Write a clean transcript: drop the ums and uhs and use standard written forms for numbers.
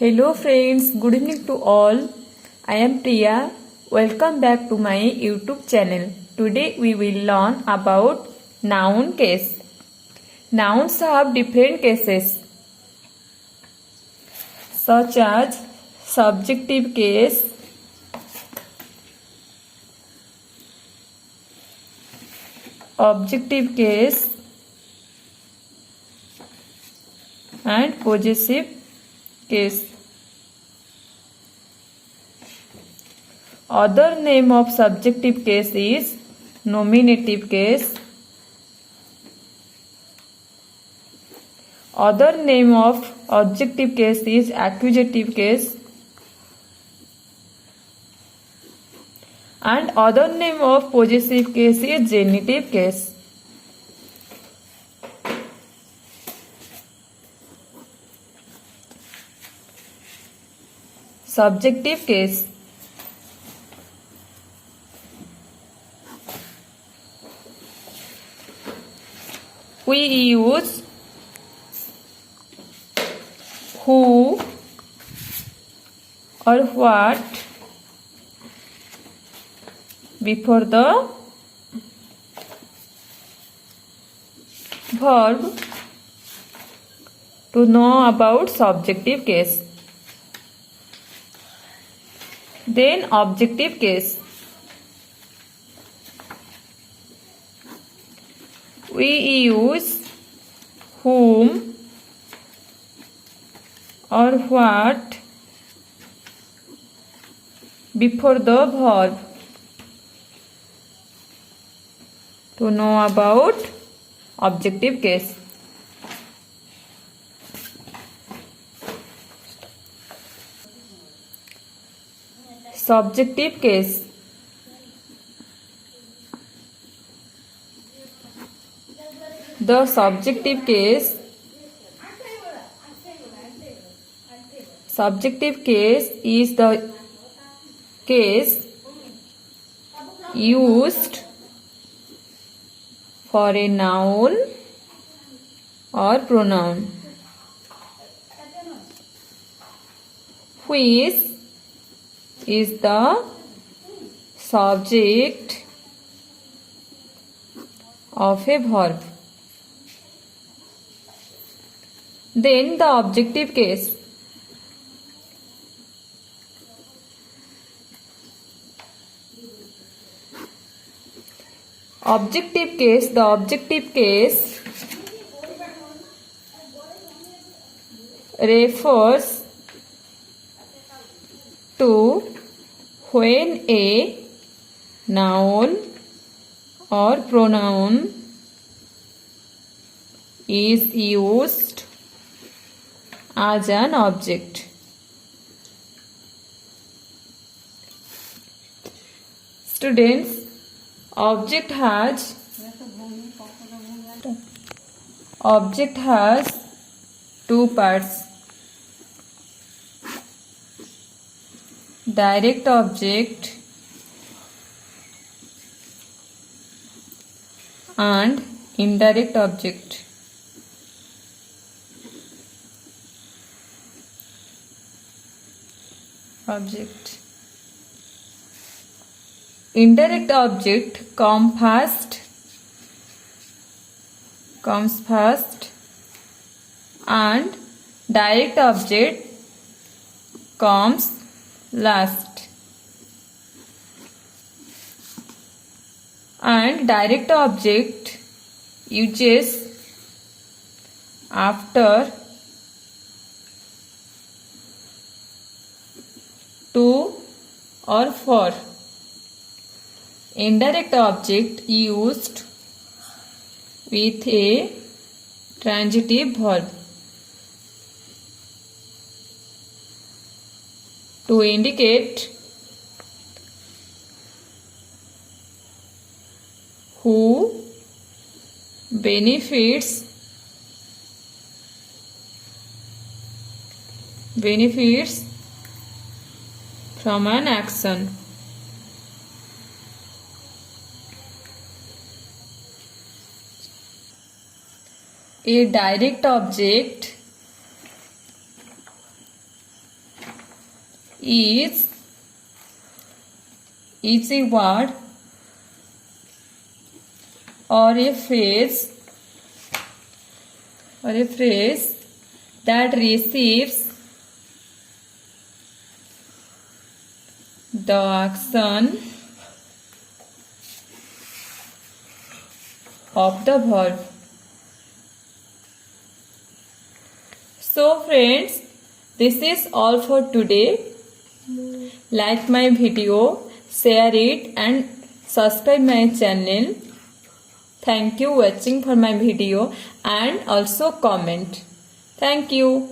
Hello friends, good evening to all. I am Priya. Welcome back to my YouTube channel. Today we will learn about noun case. Nouns have different cases such as subjective case, objective case and possessive case. Other name of subjective case is nominative case. Other name of adjective case is accusative case. And other name of possessive case is genitive case. Subjective case. We use who or what before the verb to know about subjective case. Then objective case. We use whom or what before the verb to know about objective case. Subjective case. The subjective case is the case used for a noun or pronoun which is the subject of a verb. Then the objective case. Objective case. The objective case refers to when a noun or pronoun is used as an object. Students, object has two parts. Direct object and indirect object. Indirect object comes first and direct object comes last. And direct object uses after to or for. Indirect object used with a transitive verb to indicate who benefits from an action. A direct object is a word or a phrase that receives the action of the verb. So friends, this is all for today. Like my video, share it and subscribe my channel. Thank you watching for my video and also comment. Thank you.